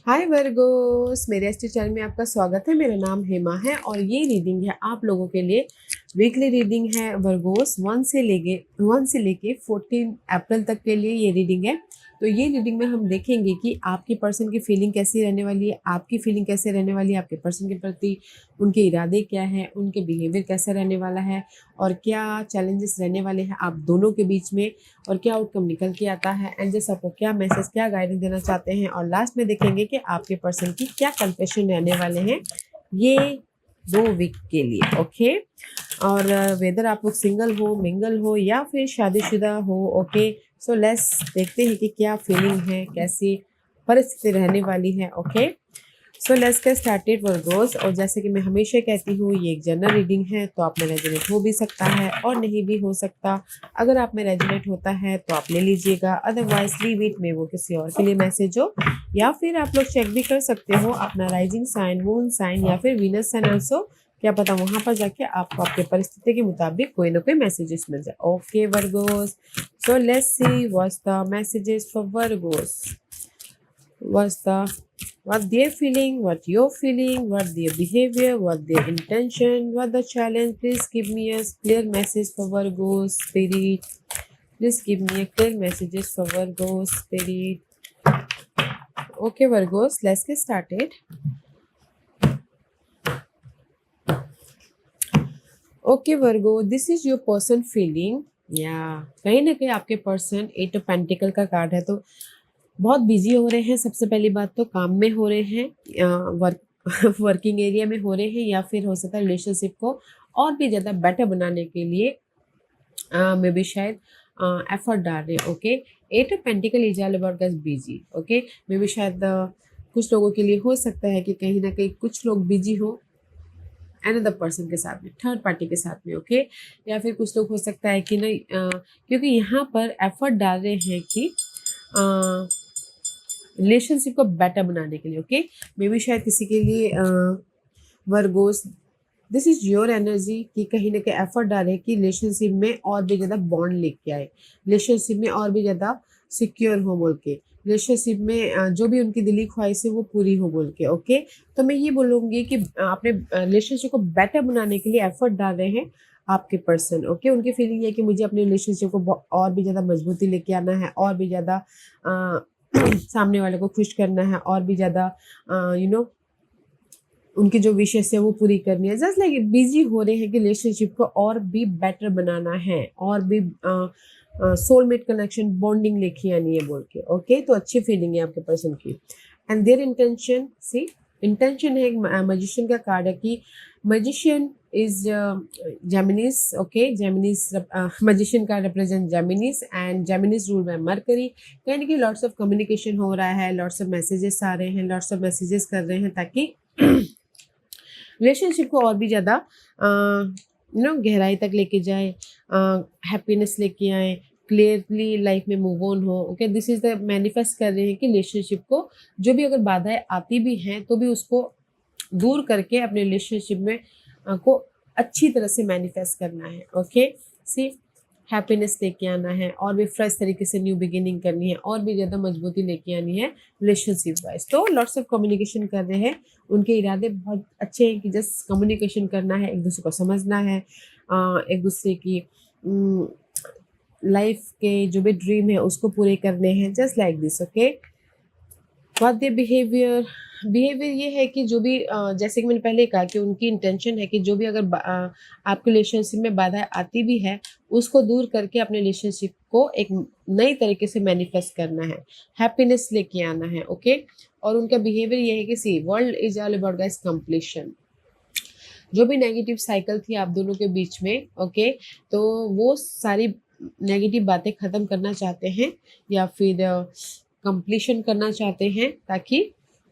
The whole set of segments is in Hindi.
हाय वर्गोस, मेरे एस्ट्रो चैनल में आपका स्वागत है। मेरा नाम हेमा है और ये रीडिंग है आप लोगों के लिए। वीकली रीडिंग है वर्गोस 1 से लेके 14 अप्रैल तक के लिए ये रीडिंग है। तो ये रीडिंग में हम देखेंगे कि आपकी पर्सन की फीलिंग कैसी रहने वाली है, आपकी फीलिंग कैसे रहने वाली है, आपके पर्सन के प्रति उनके इरादे क्या हैं, उनके बिहेवियर कैसा रहने वाला है और क्या चैलेंजेस रहने वाले हैं आप दोनों के बीच में और क्या आउटकम निकल के आता है। एंजल्स आपको क्या मैसेज, क्या गाइडेंस देना चाहते हैं और लास्ट में देखेंगे कि आपके पर्सन की क्या कन्फेशन रहने वाले हैं ये 2 वीक के लिए। ओके, और वेदर आप लोग सिंगल हो, मिंगल हो या फिर शादीशुदा हो। ओके, सो लेट्स देखते हैं कि क्या फीलिंग है, कैसी परिस्थिति रहने वाली है। Okay, so let's get started Virgo's. और जैसे कि मैं हमेशा कहती हूँ, ये एक जनरल रीडिंग है, तो आप में रेजोनेट हो भी सकता है और नहीं भी हो सकता। अगर आप में रेजोनेट होता है तो आप ले लीजिएगा, अदरवाइज लीव इट, में वो किसी और के लिए मैसेज हो। या फिर आप लोग चेक भी कर सकते हो अपना राइजिंग साइन, मून साइन या फिर वीनस साइन ऑल्सो। क्या पता वहां पर जाके आपको आपके परिस्थिति के मुताबिक कोई ना कोई मैसेजेस मिल जाए। Okay Virgo's, so let's see what's the messages for Virgo's. What's the what they're feeling, what you're feeling, what their behavior, what their intention, what the challenge. Please give me a clear message for Virgo spirit. Please give me a clear messages for Virgo spirit. Okay, Virgos, let's get started. Okay, Virgo, this is your person feeling. या कहीं ना कहीं आपके पर्सन 8 ऑफ पेंटिकल का कार्ड है, तो बहुत बिजी हो रहे हैं। सबसे पहली बात तो काम में हो रहे हैं, वर्किंग एरिया में हो रहे हैं, या फिर हो सकता है रिलेशनशिप को और भी ज़्यादा बेटर बनाने के लिए मे बी शायद एफर्ट डाल रहे हैं। Okay, 8 of pentacle is all about gas busy. Okay, may be शायद कुछ लोगों के लिए हो सकता है कि कहीं ना कहीं कुछ लोग बिजी हो अनदर पर्सन के साथ में, थर्ड पार्टी के साथ में। ओके, या फिर कुछ लोग हो सकता है कि नहीं, क्योंकि यहाँ पर एफर्ट डाल रहे हैं कि रिलेशनशिप को बेटर बनाने के लिए। ओके, मे बी शायद किसी के लिए Virgo's this is your energy कि कहीं ना कहीं एफर्ट डालें कि रिलेशनशिप में और भी ज़्यादा बॉन्ड लेके आए, रिलेशनशिप में और भी ज़्यादा सिक्योर हो बोल के, रिलेशनशिप में जो भी उनकी दिली ख्वाहिश है वो पूरी हो बोल के। ओके, तो मैं ये बोलूँगी कि अपने रिलेशनशिप को बेटर बनाने के लिए एफर्ट डाल रहे हैं आपके पर्सन। ओके, उनकी फीलिंग ये है कि मुझे अपने रिलेशनशिप को और भी ज़्यादा मजबूती लेके आना है, और भी ज़्यादा सामने वाले को खुश करना है, और भी ज़्यादा उनकी जो विशेष है वो पूरी करनी है। जस्ट लाइक बिजी हो रहे हैं कि रिलेशनशिप को और भी बेटर बनाना है, और भी सोलमेट कनेक्शन, बॉन्डिंग लेके आनी है बोल के। ओके, तो अच्छी फीलिंग है आपके पर्सन की। And their intention, see intention है, मैजिशियन का कार्ड है कि magician is Geminis. Okay, Geminis, magician का represent Geminis and Geminis rule by Mercury. यानी कि लॉट्स ऑफ कम्युनिकेशन हो रहा है, लॉट्स ऑफ मैसेजेस आ रहे हैं, लॉट्स ऑफ मैसेजेस कर रहे हैं ताकि रिलेशनशिप को और भी ज़्यादा गहराई तक लेके जाए, हैप्पीनेस लेके आए, क्लियरली लाइफ में मूव ऑन हो। Okay, this is the manifest कर रहे हैं कि रिलेशनशिप को जो भी अगर बाधाएं आती भी हैं तो भी उसको दूर करके अपने रिलेशनशिप में को अच्छी तरह से मैनिफेस्ट करना है। ओके, सी हैप्पीनेस लेके आना है, और भी फ्रेश तरीके से न्यू बिगिनिंग करनी है, और भी ज़्यादा मजबूती लेके आनी है रिलेशनशिप वाइज। तो लॉट्स ऑफ कम्युनिकेशन कर रहे हैं, उनके इरादे बहुत अच्छे हैं कि जस्ट कम्युनिकेशन करना है, एक दूसरे को समझना है, एक दूसरे की लाइफ के जो भी ड्रीम है उसको पूरे करने हैं, just like this. Okay, what their behaviour, behaviour ये है कि जो भी जैसे कि मैंने पहले कहा कि उनकी इंटेंशन है कि जो भी अगर आपके रिलेशनशिप में बाधाएं आती भी है उसको दूर करके अपने रिलेशनशिप को एक नई तरीके से मैनिफेस्ट करना है, हैप्पीनेस लेके आना है। ओके, और उनका बिहेवियर ये है कि see world is all about guys completion. जो भी नेगेटिव साइकिल थी आप दोनों के बीच में, ओके, तो वो सारी नेगेटिव बातें ख़त्म करना चाहते हैं या फिर कंप्लीशन करना चाहते हैं ताकि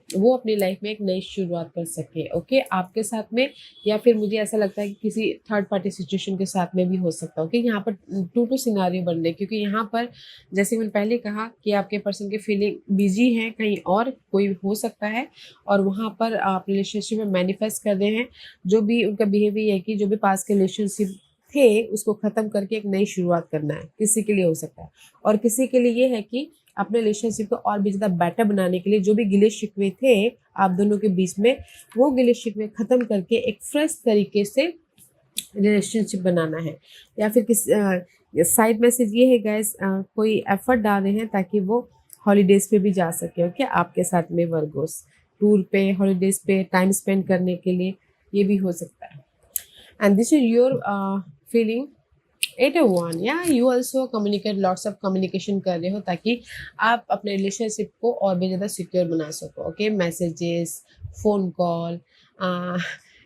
वो अपनी लाइफ में एक नई शुरुआत कर सके। ओके, आपके साथ में, या फिर मुझे ऐसा लगता है कि किसी थर्ड पार्टी सिचुएशन के साथ में भी हो सकता है। ओके, यहाँ पर 2 सिनारियो बन रहे हैं, क्योंकि यहाँ पर जैसे मैंने पहले कहा कि आपके पर्सन की फीलिंग बिजी है, कहीं और कोई हो सकता है, और वहाँ पर आप रिलेशनशिप में मैनिफेस्ट कर रहे हैं जो भी उनका बिहेवियर है कि जो भी पास के रिलेशनशिप थे उसको ख़त्म करके एक नई शुरुआत करना है। किसी के लिए हो सकता है, और किसी के लिए ये है कि अपने रिलेशनशिप को और भी ज़्यादा बेटर बनाने के लिए जो भी गिले शिकवे थे आप दोनों के बीच में, वो गिले शिकवे ख़त्म करके एक फ्रेश तरीके से रिलेशनशिप बनाना है। या फिर किस साइड मैसेज ये है गाइस, कोई एफर्ट डाल रहे हैं ताकि वो हॉलीडेज़ पे भी जा सके, ओके, आपके साथ में वर्गोस, टूर पे, हॉलीडेज़ पे टाइम स्पेंड करने के लिए, ये भी हो सकता है। And this is your feeling 801, या you also communicate, lots of communication कर रहे हो ताकि आप अपने रिलेशनशिप को और भी ज़्यादा सिक्योर बना सको, okay, messages, phone call,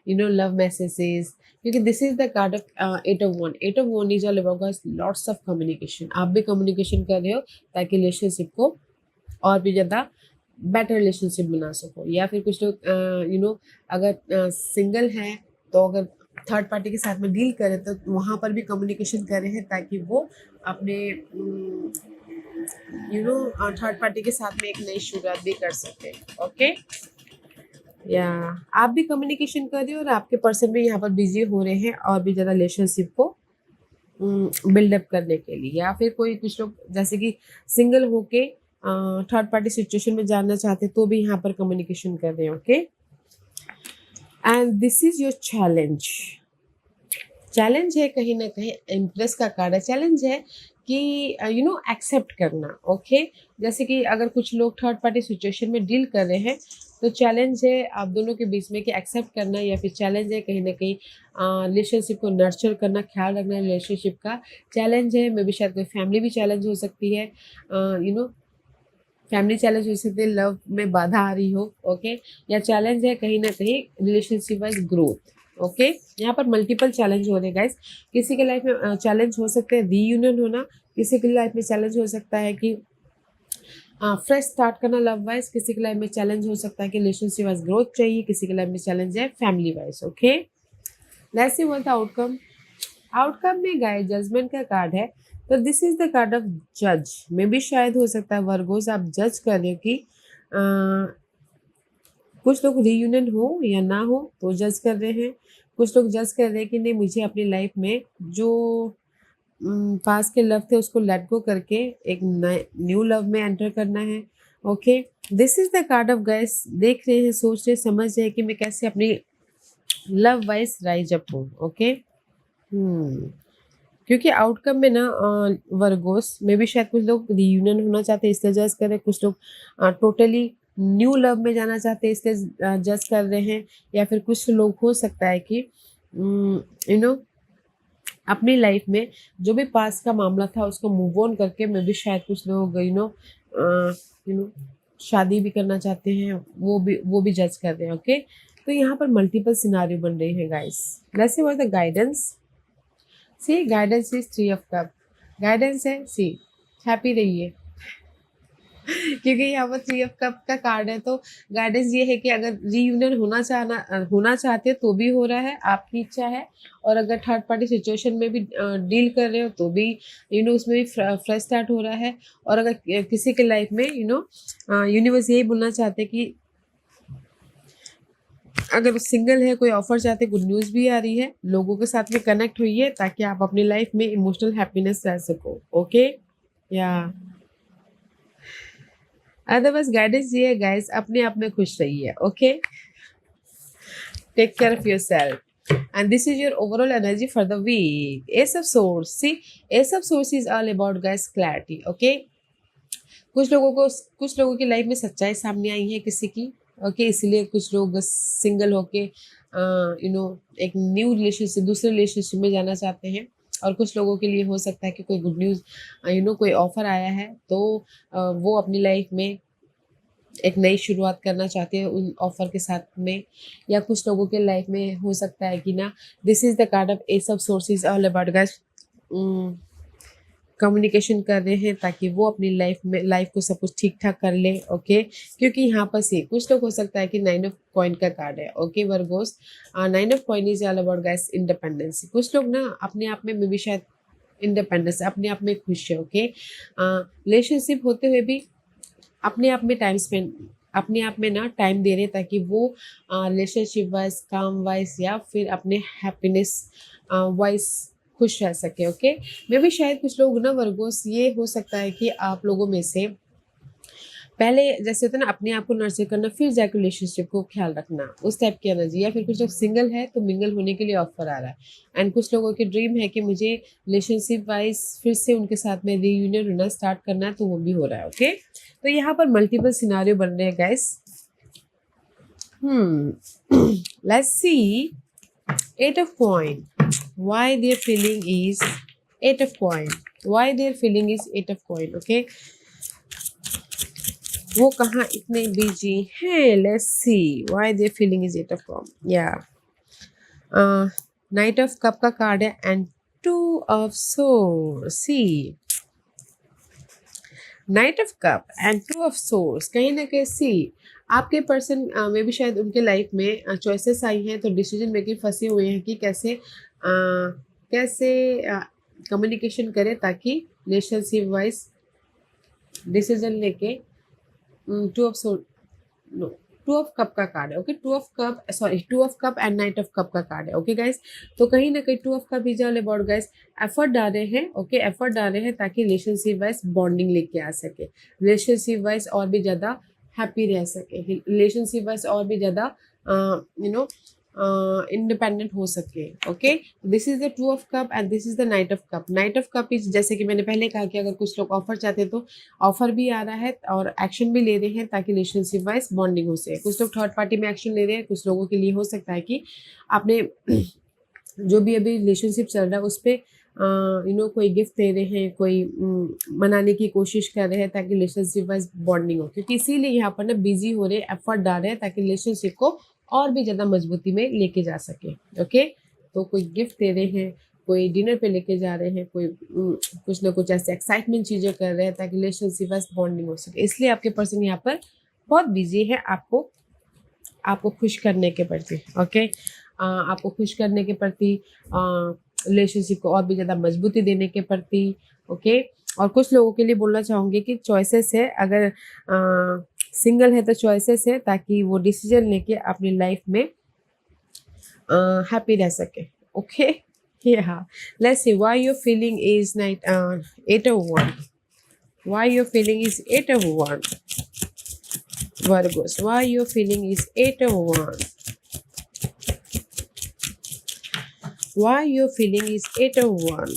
love messages, क्योंकि this is the card of 801। 801 is all about lots of communication. आप भी कम्युनिकेशन कर रहे हो ताकि रिलेशनशिप को और भी ज़्यादा बेटर रिलेशनशिप बना सको। या फिर कुछ लोग अगर सिंगल हैं तो अगर थर्ड पार्टी के साथ में डील करें तो वहाँ पर भी कम्युनिकेशन कर रहे हैं ताकि वो अपने थर्ड पार्टी के साथ में एक नई शुरुआत भी कर सके, ओके। या आप भी कम्युनिकेशन कर रहे हो और आपके पर्सन भी यहाँ पर बिजी हो रहे हैं और भी ज़्यादा रिलेशनशिप को बिल्डअप करने के लिए। या फिर कोई कुछ लोग जैसे कि सिंगल होके थर्ड पार्टी सिचुएशन में जानना चाहते तो भी यहाँ पर कम्युनिकेशन कर रहे हैं, okay. And this is your challenge. Challenge है कहीं ना कहीं इम्प्रेस का कार्ड है। चैलेंज है कि एक्सेप्ट करना, ओके। जैसे कि अगर कुछ लोग थर्ड पार्टी सिचुएशन में डील कर रहे हैं तो चैलेंज है आप दोनों के बीच में कि एक्सेप्ट करना, या फिर चैलेंज है कहीं ना कहीं रिलेशनशिप को नर्चर करना, ख्याल रखना रिलेशनशिप का। चैलेंज है मे बी शायद कोई फैमिली भी चैलेंज हो सकती है, फैमिली चैलेंज हो सकती है, लव में बाधा आ रही हो, ओके। या चैलेंज है कहीं ना कहीं रिलेशनशिप वाइज ग्रोथ, ओके। यहाँ पर मल्टीपल चैलेंज हो रहे गाइस। किसी के लाइफ में चैलेंज हो सकते हैं रीयूनियन होना, किसी के लाइफ में चैलेंज हो सकता है कि फ्रेश स्टार्ट करना लव वाइज, किसी के लाइफ में चैलेंज हो सकता है कि रिलेशनशिप वाइज ग्रोथ चाहिए, किसी के लाइफ में चैलेंज है family wise, okay. Let's see what the outcome. Outcome में गाइस जजमेंट का कार्ड है, तो this is the card of जज। में भी शायद हो सकता है वर्गोस आप जज कर रहे हो कि कुछ लोग रीयूनियन हो या ना हो तो जज कर रहे हैं। कुछ लोग जज कर रहे हैं कि नहीं, मुझे अपनी लाइफ में जो पास के लव थे उसको लेट गो करके एक न्यू लव में एंटर करना है, okay. This is the card of guys, देख रहे हैं, सोच रहे, समझ रहे हैं कि मैं कैसे अपनी लव वाइज राइज अप हूँ, ओके। क्योंकि आउटकम में ना वर्गोस में भी शायद कुछ लोग रीयूनियन होना चाहते हैं इसलिए जज कर रहे हैं, कुछ लोग टोटली न्यू लव में जाना चाहते हैं इसलिए जज कर रहे हैं। या फिर कुछ लोग हो सकता है कि अपनी लाइफ में जो भी पास का मामला था उसको मूव ऑन करके में भी शायद कुछ लोग शादी भी करना चाहते हैं, वो भी जज कर रहे हैं, ओके। तो यहाँ पर मल्टीपल सिनारियो बन रही है guys. Let's see what the guidance. See guidance is 3 of cup. Guidance है सी हैप्पी रहिए क्योंकि यहाँ पर 3 ऑफ कप का कार्ड है, तो गाइडेंस ये है कि अगर रीयूनियन होना चाहते हो तो भी हो रहा है, आपकी इच्छा है। और अगर थर्ड पार्टी सिचुएशन में भी डील कर रहे हो तो भी उसमें भी फ्रेश स्टार्ट हो रहा है। और अगर किसी के लाइफ में यूनिवर्स यही बोलना चाहते कि अगर सिंगल है, कोई ऑफर चाहते, गुड न्यूज़ भी आ रही है, लोगों के साथ में कनेक्ट हुई ताकि आप अपनी लाइफ में इमोशनल हैप्पीनेस रह सको, ओके। या अदरवाइज गाइडेंस ये है गाइस, अपने आप में खुश रहिए, okay. Take care of yourself and this is your overall energy for the week. Ace of swords, see ace of swords is all about guys clarity, okay. कुछ लोगों की लाइफ में सच्चाई सामने आई है किसी की, ओके, इसलिए कुछ लोग सिंगल होके एक न्यू रिलेशनशिप, दूसरे रिलेशनशिप में जाना चाहते हैं। और कुछ लोगों के लिए हो सकता है कि कोई गुड न्यूज़ कोई ऑफर आया है तो वो अपनी लाइफ में एक नई शुरुआत करना चाहते हैं उन ऑफर के साथ में। या कुछ लोगों के लाइफ में हो सकता है कि ना, this is the card of S of sources all about guys, communication कर रहे हैं ताकि वो अपनी लाइफ को सब कुछ ठीक ठाक कर ले, ओके। क्योंकि यहाँ पर से कुछ लोग हो सकता है कि 9 ऑफ कॉइन का कार्ड है, okay Virgo's. 9 of coin is all about guys independence. कुछ लोग ना अपने आप में भी शायद इंडिपेंडेंस, अपने आप में खुश है, ओके। रिलेशनशिप होते हुए भी अपने आप में अपने आप में ना टाइम दे रहे हैं ताकि वो रिलेशनशिप वाइज, काम वाइज या फिर अपने हैप्पीनेस वाइज खुश रह सके, ओके। मे भी शायद कुछ लोग ना वर्गोस, ये हो सकता है कि आप लोगों में से पहले जैसे होता है ना अपने आप को नर्चर करना, फिर जाकर रिलेशनशिप को ख्याल रखना, उस टाइप की एनर्जी। या फिर कुछ लोग सिंगल है तो मिंगल होने के लिए ऑफर आ रहा है। एंड कुछ लोगों की ड्रीम है कि मुझे रिलेशनशिप वाइज फिर से उनके साथ में रीयूनियन होना स्टार्ट करना है, तो वो भी हो रहा है। ओके, तो यहाँ पर मल्टीपल सिनारियो बन रहे हैं guys. Let's C 8 of coin. Why their feeling is 8 of coin. Why their feeling is 8 of coin. Okay. वो कहाँ इतने बिजी हैं? Let's see why their feeling is 8 of coin. Yeah. Knight of cup का कार्ड है and 2 of swords. See. Night of cup and 2 of source, कहीं ना कहीं सी आपके पर्सन में भी शायद उनके लाइफ में चॉइसेस आई हैं, तो डिसीजन मेकिंग फंसे हुए हैं कि कैसे कम्युनिकेशन करें ताकि रिलेशनशिप वाइज डिसीजन लेके 2 of swords, no 2 of cup का कार्ड है। Okay, 2 of cup and knight of cup का कार्ड है। ओके गाइस, तो कहीं ना कहीं 2 of cup is all about guys effort डाल रहे हैं। ओके, एफर्ट डाल रहे हैं ताकि रिलेशनशिप वाइज बॉन्डिंग लेके आ सके, रिलेशनशिप वाइज और भी ज़्यादा हैप्पी रह सके, रिलेशनशिप वाइज और भी ज़्यादा इंडिपेंडेंट हो सके। Okay, this is the 2 of cup and this is the night of cup. Night of cup is, जैसे कि मैंने पहले कहा कि अगर कुछ लोग ऑफर चाहते हैं तो ऑफर भी आ रहा है और एक्शन भी ले रहे हैं ताकि रिलेशनशिप वाइज बॉन्डिंग हो सके। कुछ लोग थर्ड पार्टी में एक्शन ले रहे हैं, कुछ लोगों के लिए हो सकता है कि आपने जो भी अभी रिलेशनशिप चल रहा है उस पर कोई गिफ्ट दे रहे हैं, कोई मनाने की कोशिश कर रहे हैं ताकि रिलेशनशिप वाइज बॉन्डिंग हो, क्योंकि इसीलिए यहाँ पर ना बिजी हो रहे हैं, एफर्ट डाल रहे हैं ताकि रिलेशनशिप को और भी ज़्यादा मजबूती में लेके जा सके। ओके, तो कोई गिफ्ट दे रहे हैं, कोई डिनर पे लेके जा रहे हैं, कोई कुछ ना कुछ ऐसे एक्साइटमेंट चीज़ें कर रहे हैं ताकि रिलेशनशिप वाइज बॉन्डिंग हो सके। इसलिए आपके पर्सन यहाँ पर बहुत बिजी है आपको खुश करने के प्रति। ओके, आपको खुश करने के प्रति, रिलेशनशिप को और भी ज़्यादा मजबूती देने के प्रति। ओके, और कुछ लोगों के लिए बोलना चाहूँगी कि चॉइसेस है, अगर सिंगल है तो चॉइसेस है ताकि वो डिसीजन लेके अपनी लाइफ में हैप्पी रह सके। Okay, yeah, let's see why your feeling is 8 of 1. Why your feeling is 8 of 1. Virgos, why your feeling is 8 of 1. Why your feeling is 8 of 1.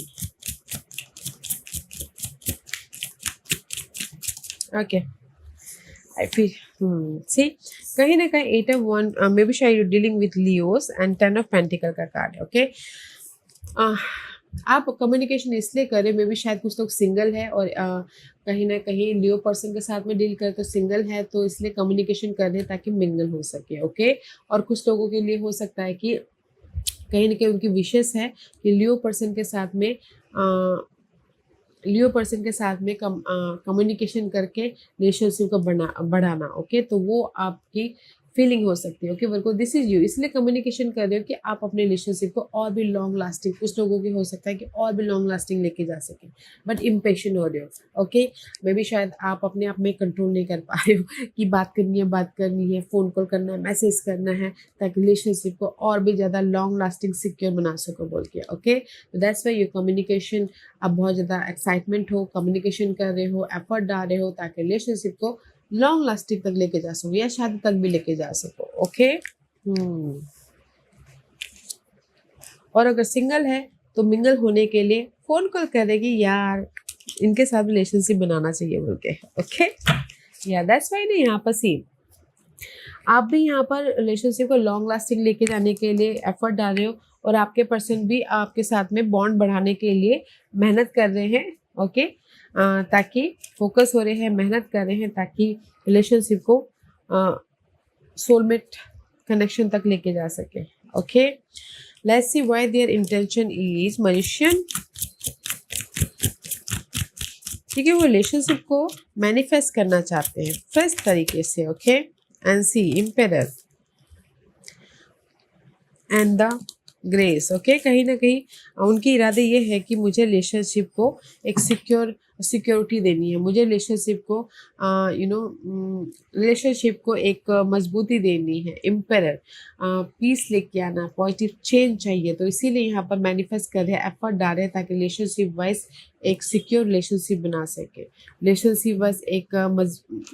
Okay, I feel see कहीं ना कहीं 8 of 1, मे बी शायद you dealing with Leos and 10 of pentacle का कार्ड है। ओके, आप कम्युनिकेशन इसलिए करें, मे बी शायद कुछ लोग सिंगल है और कहीं ना कहीं लियो पर्सन के साथ में डील कर तो सिंगल है, तो इसलिए कम्युनिकेशन कर रहे हैं ताकि मिंगल हो सके। ओके, और कुछ लोगों के लिए हो सकता है कि कहीं ना कहीं उनकी विशेष है कि लियो पर्सन के साथ में कम्युनिकेशन करके रिलेशनशिप को बढ़ाना। ओके, तो वो आपकी फीलिंग हो सकती है। Okay Virgo, this is you, इसलिए कम्युनिकेशन कर रहे हो कि आप अपने रिलेशनशिप को और भी लॉन्ग लास्टिंग, कुछ लोगों की हो सकता है कि और भी लॉन्ग लास्टिंग लेके जा सके, बट इम्पेशेंट हो रहे हो। ओके, मे बी शायद आप अपने आप में कंट्रोल नहीं कर पा रहे हो कि बात करनी है, फ़ोन कॉल करना है, मैसेज करना है, ताकि रिलेशनशिप को और भी ज़्यादा लॉन्ग लास्टिंग सिक्योर बना सको बोल के। ओके, तो दैट्स वाई योर कम्युनिकेशन, आप बहुत ज़्यादा एक्साइटमेंट हो, कम्युनिकेशन कर रहे हो, एफर्ट डाल रहे हो ताकि रिलेशनशिप को लॉन्ग लास्टिंग तक लेके जा सको या शादी तक भी लेके जा सको। ओके, और अगर सिंगल है तो मिंगल होने के लिए फोन कॉल करेगी, यार इनके साथ रिलेशनशिप बनाना चाहिए बोल के। ओके, या दैट्स वाई ना यहाँ पर सी आप भी यहाँ पर रिलेशनशिप को लॉन्ग लास्टिंग लेके जाने के लिए एफर्ट डाल रहे हो और आपके पर्सन भी आपके साथ में बॉन्ड बढ़ाने के लिए मेहनत कर रहे हैं। ओके, ताकि फोकस हो रहे हैं, मेहनत कर रहे हैं ताकि रिलेशनशिप को सोलमेट कनेक्शन तक लेके जा सके। Okay, let's see why there intention is magician, क्योंकि वो रिलेशनशिप को मैनिफेस्ट करना चाहते हैं फर्स्ट तरीके से। Okay, and see emperor and the grace. Okay, कहीं ना कहीं उनकी इरादे ये है कि मुझे रिलेशनशिप को एक सिक्योरिटी देनी है, मुझे रिलेशनशिप को रिलेशनशिप को एक मजबूती देनी है, एम्परर पीस लेके आना, पॉजिटिव चेंज चाहिए, तो इसीलिए यहाँ पर मैनिफेस्ट कर रहे हैं, एफर्ट डाल रहे हैं ताकि रिलेशनशिप वाइज एक सिक्योर रिलेशनशिप बना सके। रिलेशनशिप बस एक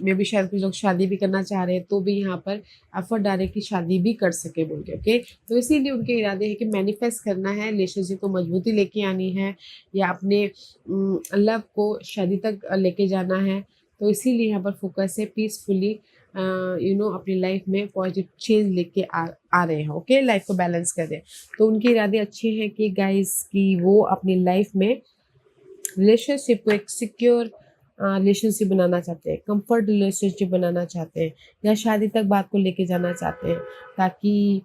मे भी शायद कुछ लोग शादी भी करना चाह रहे हैं तो भी यहाँ पर एफर्ट डाल रहे कि शादी भी कर सके बोल के। ओके, तो इसीलिए उनके इरादे हैं कि मैनिफेस्ट करना है, रिलेशनशिप को मजबूती लेके आनी है या अपने लव को शादी तक लेके जाना है। तो इसीलिए यहाँ पर फोकस है पीसफुली अपनी लाइफ में पॉजिटिव चेंज लेके आ रहे हैं। ओके, लाइफ को बैलेंस कर रहे हैं। तो उनके इरादे अच्छे हैं कि गाइस कि वो अपनी लाइफ में रिलेशनशिप को एक सिक्योर रिलेशनशिप बनाना चाहते हैं, कंफर्ट रिलेशनशिप बनाना चाहते हैं या शादी तक बात को लेके जाना चाहते हैं, ताकि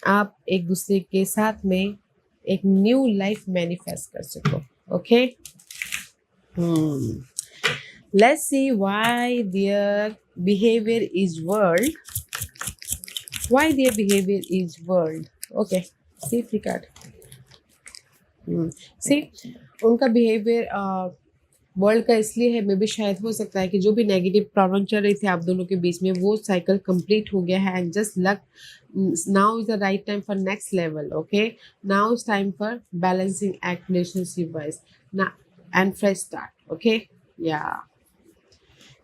आप एक दूसरे के साथ में एक न्यू लाइफ मैनिफेस्ट कर सको। Okay, let's see why their behavior is world. Why their behavior is world. Okay, see free card. See, उनका बिहेवियर वर्ल्ड का इसलिए है, मे भी शायद हो सकता है कि जो भी नेगेटिव प्रॉब्लम चल रही थी आप दोनों के बीच में वो साइकिल कंप्लीट हो गया है and just luck now is the right time for next level. Okay, now is time for balancing act relationship wise ना एंड फ्रेश स्टार्ट। ओके, या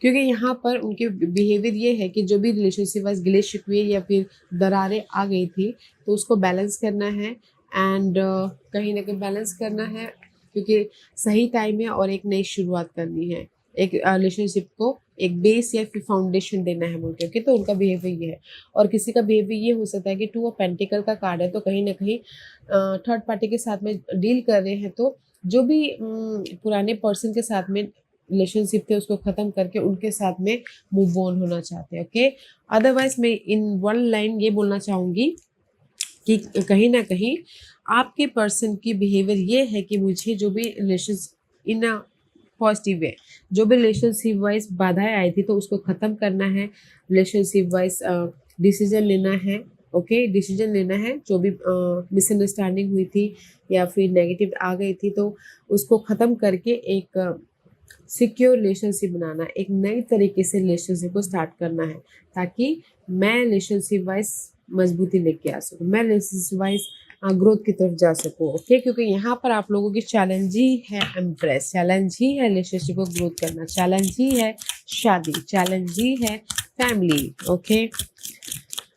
क्योंकि यहाँ पर उनके बिहेवियर ये है कि जो भी रिलेशनशिप वाइज गिले शिकवे या फिर दरारें आ गई थी तो उसको बैलेंस करना है एंड कहीं ना कहीं बैलेंस करना है क्योंकि सही टाइम है और एक नई शुरुआत करनी है, एक रिलेशनशिप को एक बेस या फिर फाउंडेशन देना है बोलते हैं। तो उनका बिहेवियर ये है और किसी का बिहेवियर ये हो सकता है कि 2 ऑफ पेंटिकल का कार्ड है तो कहीं ना कहीं थर्ड पार्टी के साथ में डील कर रहे हैं तो जो भी पुराने पर्सन के साथ में रिलेशनशिप थे उसको ख़त्म करके उनके साथ में मूव ऑन होना चाहते हैं। ओके, अदरवाइज मैं इन वन लाइन ये बोलना चाहूँगी कि कहीं ना कहीं आपके पर्सन की बिहेवियर ये है कि मुझे जो भी relation in a positive way जो भी रिलेशनशिप वाइज बाधाएं आई थी तो उसको ख़त्म करना है, रिलेशनशिप वाइज डिसीजन लेना है। ओके, डिसीजन लेना है, जो भी मिसअंडरस्टैंडिंग हुई थी या फिर नेगेटिव आ गई थी तो उसको ख़त्म करके एक सिक्योर रिलेशनशिप बनाना, एक नई तरीके से रिलेशनशिप को स्टार्ट करना है ताकि मैं रिलेशनशिप वाइज मजबूती लेके आ सकूँ, मैं रिलेशनशिप वाइज ग्रोथ की तरफ जा सकूँ। ओके, क्योंकि यहाँ पर आप लोगों की चैलेंज ही है एम्प्रेस, चैलेंज ही है रिलेशनशिप को ग्रोथ करना, चैलेंज ही है शादी, चैलेंज ही है फैमिली। ओके,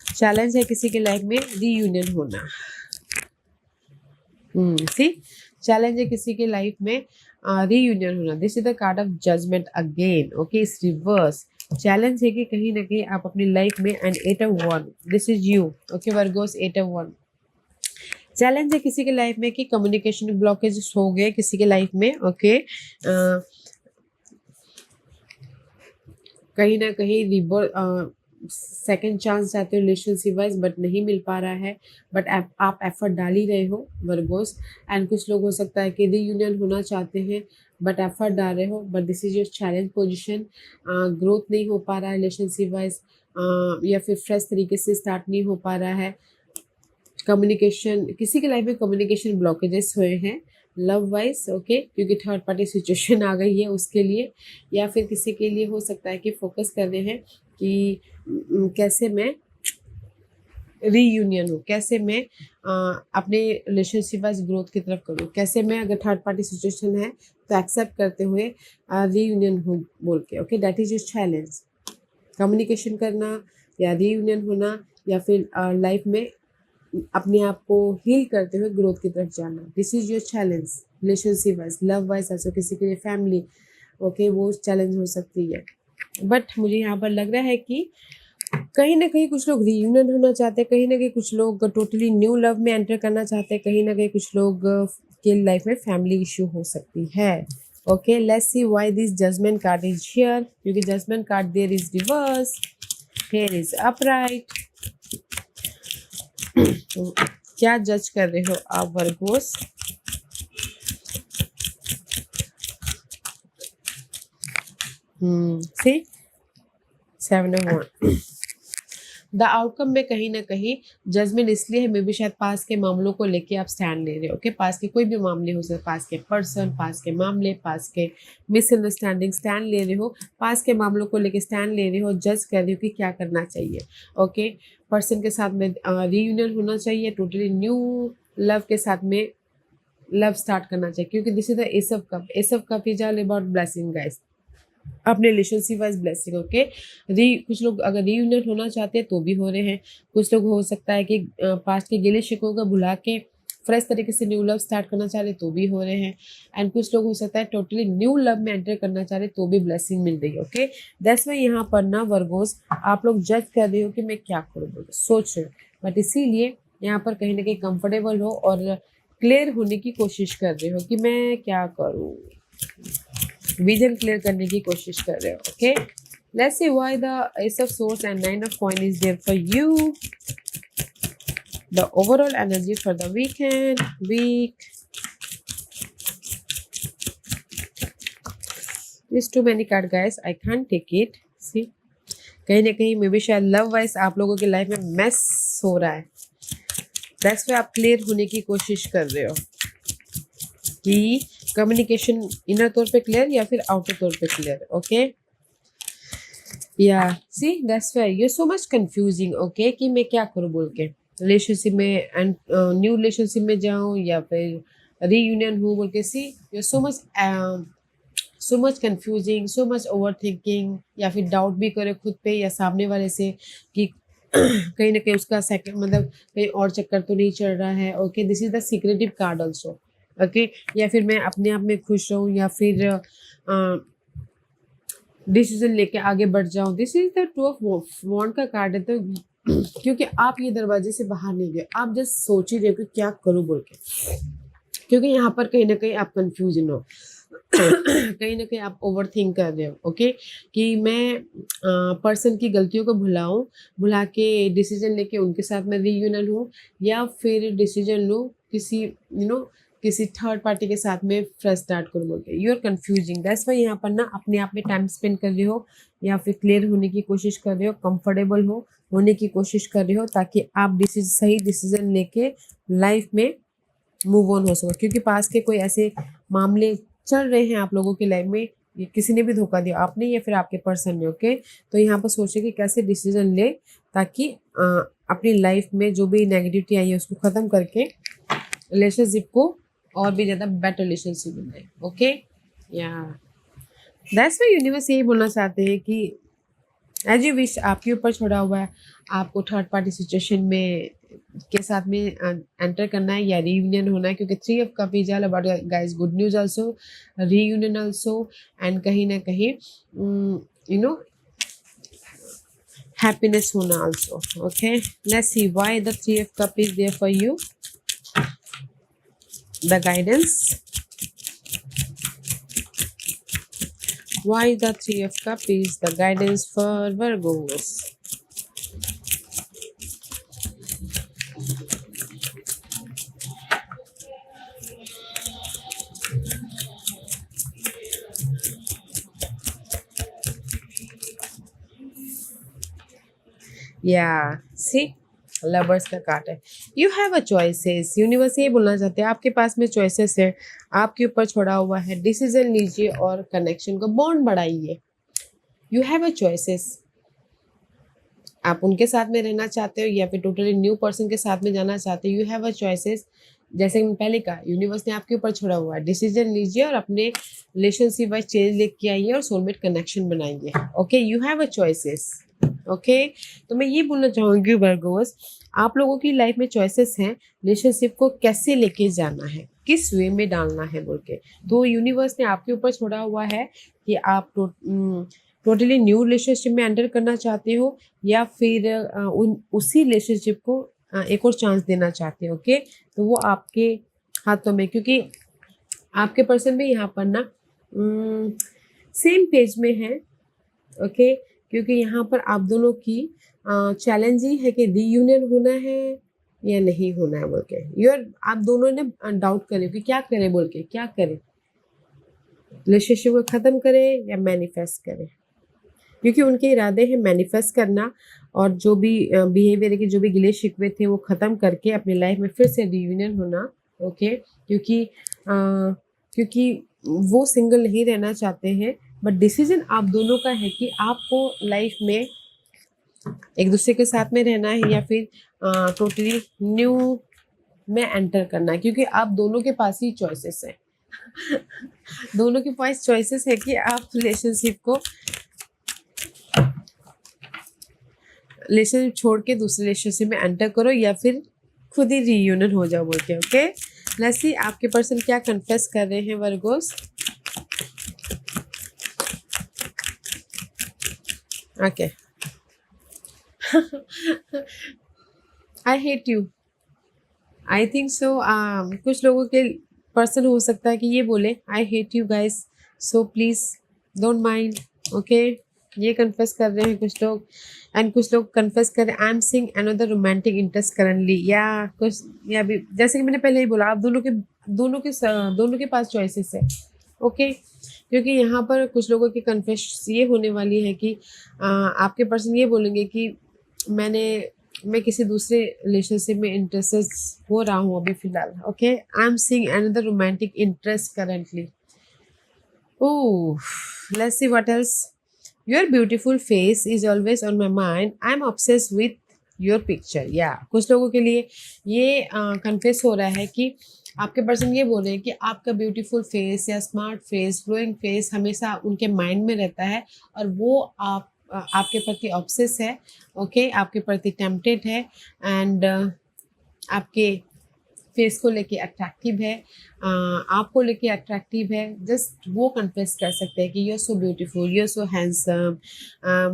चैलेंज है किसी के लाइफ में रीयूनियन होना। सी, चैलेंज है किसी के लाइफ में रीयूनियन होना। This is the card of judgement again. Okay, इस रिवर्स चैलेंज है कि कहीं ना कहीं आप अपनी लाइफ में and 8 of 1, this is you. Okay, Virgos 8 of 1 challenge है किसी के लाइफ में कि कम्युनिकेशन ब्लॉकेज हो गए किसी के लाइफ में। ओके, कहीं ना कहीं सेकेंड चांस चाहते हो रिलेशनशिप वाइज बट नहीं मिल पा रहा है, बट आप एफर्ट डाल ही रहे हो वर्गोस। एंड कुछ लोग हो सकता है कि रीयूनियन होना चाहते हैं बट एफर्ट डाल रहे हो, but this is your challenge position. Growth नहीं हो पा रहा है रिलेशनशिप वाइज या फिर फ्रेश तरीके से स्टार्ट नहीं हो पा रहा है। कम्युनिकेशन, किसी के लाइफ में कम्युनिकेशन ब्लॉकेजेस हुए हैं लव वाइज। ओके, क्योंकि थर्ड पार्टी सिचुएशन आ गई है उसके लिए, या फिर किसी के लिए हो सकता है कि फोकस कर रहे हैं कि कैसे मैं रीयूनियन हूँ, कैसे मैं अपने रिलेशनशिप वाइज ग्रोथ की तरफ करूँ, कैसे मैं अगर थर्ड पार्टी सिचुएशन है तो एक्सेप्ट करते हुए रीयूनियन हूँ बोल के। Okay, that is your challenge, communication करना या रीयूनियन होना या फिर लाइफ में अपने आप को हील करते हुए ग्रोथ की तरफ जाना। This is your challenge relationship wise, love wise, ऐसा किसी के लिए फैमिली। ओके, वो चैलेंज हो सकती है। बट मुझे यहाँ पर लग रहा है कि कहीं ना कहीं कुछ लोग रीयूनियन होना चाहते हैं, कहीं ना कहीं कुछ लोग टोटली न्यू लव में एंटर करना चाहते हैं, कहीं ना कहीं कुछ लोग के लाइफ में फैमिली इश्यू हो सकती है। Okay, let's see why this judgement card is here, क्योंकि judgement card there is reverse, here is upright. तो क्या जज कर रहे हो आप Virgos? See 7 of 1 the outcome में कहीं ना कहीं जजमेंट इसलिए है, मे भी शायद पास के मामलों को लेके आप स्टैंड ले रहे हो। ओके, पास के कोई भी मामले हो सकते, पास के पर्सन, पास के मामले, पास के मिसअंडरस्टैंडिंग, स्टैंड ले रहे हो, पास के मामलों को लेके स्टैंड ले रहे हो, जज कर रहे हो कि क्या करना चाहिए। ओके, पर्सन के साथ में रीयूनियन होना चाहिए, टोटली न्यू लव के साथ में लव स्टार्ट करना चाहिए, क्योंकि this is the ace of cup. S of cup is all about blessing guys, अपने रिलेशनशिप वाइज ब्लेसिंग। ओके, कुछ लोग अगर रीयूनियन होना चाहते हैं तो भी हो रहे हैं, कुछ लोग हो सकता है कि पास्ट के गिले शिकवों को भुला के फ्रेश तरीके से न्यू लव स्टार्ट करना चाह रहे तो भी हो रहे हैं, एंड कुछ लोग हो सकता है टोटली न्यू लव में एंटर करना चाह रहे तो भी ब्लेसिंग मिल रही है। ओके, दैट्स वाई यहाँ पर ना वर्गोस आप लोग जज कर रहे हो कि मैं क्या करूँ बोल सोच रहे हो, बट इसीलिए यहाँ पर कहीं ना कहीं कंफर्टेबल हो और क्लियर होने की कोशिश कर रहे हो कि मैं क्या करूँ, विजन क्लियर करने की कोशिश कर रहे हो। Okay, let's see why the ace of source and nine of coin is there for you, the overall energy for the weekend week. This too many card guys, I can't take it. See, कहीं ना कहीं मे बी शायद लव वाइज आप लोगों की लाइफ में मेस हो रहा है, दैट्स वाई आप क्लियर होने की कोशिश कर रहे हो कि कम्युनिकेशन इनर तौर पे क्लियर या फिर आउटर तौर पे क्लियर। ओके, या see that's why you so much confusing. Okay, कि मैं क्या करूँ बोल के, रिलेशनशिप में एंड न्यू रिलेशनशिप में जाऊँ या फिर रीयूनियन हूँ बोल के। See you so much confusing, so much over thinking, या फिर डाउट भी करे खुद पे या सामने वाले से कि कहीं ना कहीं उसका सेकंड मतलब कहीं और चक्कर तो नहीं चल रहा है। Okay, this is the secretive card also. Okay, या फिर मैं अपने आप में खुश रहूँ या फिर डिसीजन लेके आगे बढ़ जाऊँ। This is the two of wand का कार्ड है। तो क्योंकि आप ये दरवाजे से बाहर नहीं गए, आप जस्ट सोच ही रहे हो कि क्या करूँ बोल के, क्योंकि यहाँ पर कहीं ना कहीं आप कंफ्यूजन हो कहीं ना कहीं आप ओवर थिंक कर रहे हो। ओके, कि मैं पर्सन की गलतियों को भुला के डिसीजन लेके उनके साथ मैं रीयूनियन हूँ, या फिर डिसीजन लूँ किसी किसी थर्ड पार्टी के साथ में फ्रेश स्टार्ट करूँ बोल के। You are confusing, that's why यहाँ पर ना अपने आप में टाइम स्पेंड कर रहे हो या फिर क्लियर होने की कोशिश कर रहे हो, कंफर्टेबल होने की कोशिश कर रहे हो, ताकि आप सही डिसीजन लेके लाइफ में मूव ऑन हो सको। क्योंकि पास के कोई ऐसे मामले चल रहे हैं आप लोगों की लाइफ में, ये किसी ने भी धोखा दिया, आपने या फिर आपके पर्सन ने। ओके, तो यहाँ पर सोचे कि कैसे डिसीजन ले ताकि अपनी लाइफ में जो भी नेगेटिविटी आई है उसको ख़त्म करके रिलेशनशिप को और भी ज़्यादा बेटर रिलेशनशिप बनाए। ओके, या दैट्स वाई यूनिवर्स यही बोलना चाहते हैं कि एज यू विश आपके ऊपर छोड़ा हुआ है, आपको थर्ड पार्टी सिचुएशन में के साथ में एंटर करना है या रीयूनियन होना है, क्योंकि 3 of cup is all about guys good news also, reunion also, and कहीं ना कहीं हैप्पीनेस होना also. Okay, let's see why the 3 of cup is there for you, the guidance, why the 3 of cup is the guidance for Virgos. Yeah, see, lovers का कार्ड है। You have a choices, universe ये बोलना चाहते हैं आपके पास में चॉइसेस है, आपके ऊपर छोड़ा हुआ है, डिसीजन लीजिए और कनेक्शन को बॉन्ड बढ़ाइए। यू हैव अ चॉइसेस, आप उनके साथ में रहना चाहते हो या फिर टोटली न्यू पर्सन के साथ में जाना चाहते हो। यू हैव अ चॉइसेस, जैसे मैं पहले कहा, यूनिवर्स ने आपके ऊपर छोड़ा हुआ है, डिसीजन लीजिए और अपने रिलेशनशिप वाइज चेंज लेके आइए और सोलमेट कनेक्शन बनाइए। Okay, you have a choices. Okay, तो मैं ये बोलना चाहूँगी वर्गोस, आप लोगों की लाइफ में चॉइसेस हैं, रिलेशनशिप को कैसे लेके जाना है, किस वे में डालना है बोल के। तो यूनिवर्स ने आपके ऊपर छोड़ा हुआ है कि आप टोटली न्यू रिलेशनशिप में एंटर करना चाहते हो या फिर उसी रिलेशनशिप को एक और चांस देना चाहते हो। ओके, तो वो आपके हाथों में, क्योंकि आपके पर्सन भी यहाँ पर ना सेम पेज में है। ओके, क्योंकि यहाँ पर आप दोनों की चैलेंज ही है कि रीयूनियन होना है या नहीं होना है बोल के। आप दोनों ने डाउट करे कि क्या करें बोल के, क्या करें, रिलेशनशिप को ख़त्म करें या मैनिफेस्ट करें, क्योंकि उनके इरादे हैं मैनिफेस्ट करना और जो भी बिहेवियर के जो भी गिले शिकवे थे वो ख़त्म करके अपनी लाइफ में फिर से रीयूनियन होना। ओके, क्योंकि वो सिंगल नहीं रहना चाहते हैं, बट डिसीजन आप दोनों का है कि आपको लाइफ में एक दूसरे के साथ में रहना है या फिर टोटली न्यू में एंटर करना है, क्योंकि आप दोनों के पास ही चॉइसेस हैं। दोनों के पास चॉइसेस है कि आप रिलेशनशिप छोड़ के दूसरे रिलेशनशिप में एंटर करो या फिर खुद ही रीयूनियन हो जाओ बोल के। ओके, लेट्स सी आपके पर्सन क्या कन्फेस कर रहे हैं Virgo's. Okay, I hate you, I think so. कुछ लोगों के पर्सन हो सकता है कि ये बोले I hate you guys, so please don't mind. Okay, ये कन्फेस कर रहे हैं कुछ लोग, एंड कुछ लोग कन्फेस कर रहे हैं I am seeing another romantic interest currently, या कुछ, या भी जैसे कि मैंने पहले ही बोला, आप दोनों के पास चॉइसेस है। ओके, क्योंकि यहाँ पर कुछ लोगों की कन्फेस ये होने वाली है कि आपके पर्सन ये बोलेंगे कि मैं किसी दूसरे रिलेशनशिप में इंटरेस्टेड हो रहा हूँ अभी फिलहाल। Okay, I am seeing another romantic interest currently. Oh, let's see what else. Your beautiful face is always on my mind, I am obsessed with your picture. या कुछ लोगों के लिए ये कन्फेस हो रहा है कि आपके पर्सन ये बोल रहे हैं कि आपका ब्यूटीफुल फेस या स्मार्ट फेस, ग्लोइंग फेस हमेशा उनके माइंड में रहता है, और वो आपके प्रति ऑब्सेस है। ओके, आपके प्रति टेम्पटेड है, एंड आपके फेस को लेके अट्रैक्टिव है, आपको लेके अट्रैक्टिव है। जस्ट वो कन्फेस कर सकते हैं कि you are so beautiful, you are so handsome,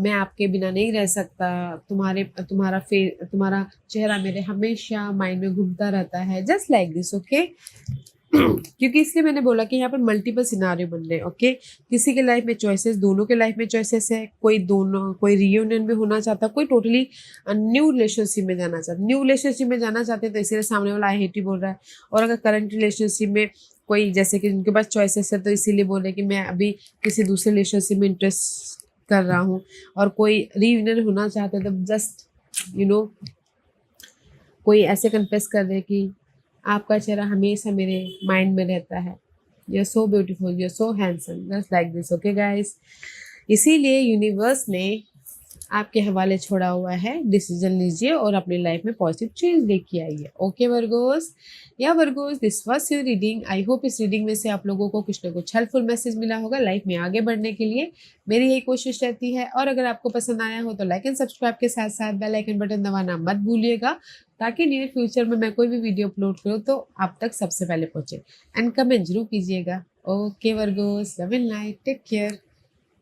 मैं आपके बिना नहीं रह सकता, तुम्हारा चेहरा मेरे हमेशा माइंड में घूमता रहता है, जस्ट लाइक दिस। ओके, क्योंकि इसलिए मैंने बोला कि यहाँ पर मल्टीपल सिनारियो बन रहे हैं। ओके, किसी के लाइफ में चॉइसेस, दोनों के लाइफ में चॉइसेस है, कोई रियूनियन में होना चाहता, कोई टोटली न्यू रिलेशनशिप में जाना चाहता। न्यू रिलेशनशिप में जाना चाहते हैं तो इसीलिए सामने वाला आई हेट यू बोल रहा है, और अगर करंट रिलेशनशिप में कोई, जैसे कि उनके पास चॉइसेस है, तो इसीलिए बोल रहे हैं कि मैं अभी किसी दूसरे रिलेशनशिप में इंटरेस्ट कर रहा हूँ, और कोई रियूनियन होना चाहते हैं तो जस्ट कोई ऐसे कन्फेस कर रहे कि आपका चेहरा हमेशा मेरे माइंड में रहता है, you are so beautiful, you are so handsome, just like this. Okay guys, इसीलिए यूनिवर्स ने आपके हवाले छोड़ा हुआ है, डिसीजन लीजिए और अपनी लाइफ में पॉजिटिव चेंज लेके आइए। ओके वर्गोस, या Virgo's, this was your reading. I hope इस रीडिंग में से आप लोगों को कुछ ना कुछ हेल्पफुल मैसेज मिला होगा लाइफ में आगे बढ़ने के लिए। मेरी यही कोशिश रहती है, और अगर आपको पसंद आया हो तो लाइक एंड सब्सक्राइब के साथ साथ बेल आइकन बटन दबाना मत भूलिएगा, ताकि नियर फ्यूचर में मैं कोई भी वीडियो अपलोड करूँ तो आप तक सबसे पहले पहुँचे। एंड कमेंट जरूर कीजिएगा। Okay Virgos, love and light, take care.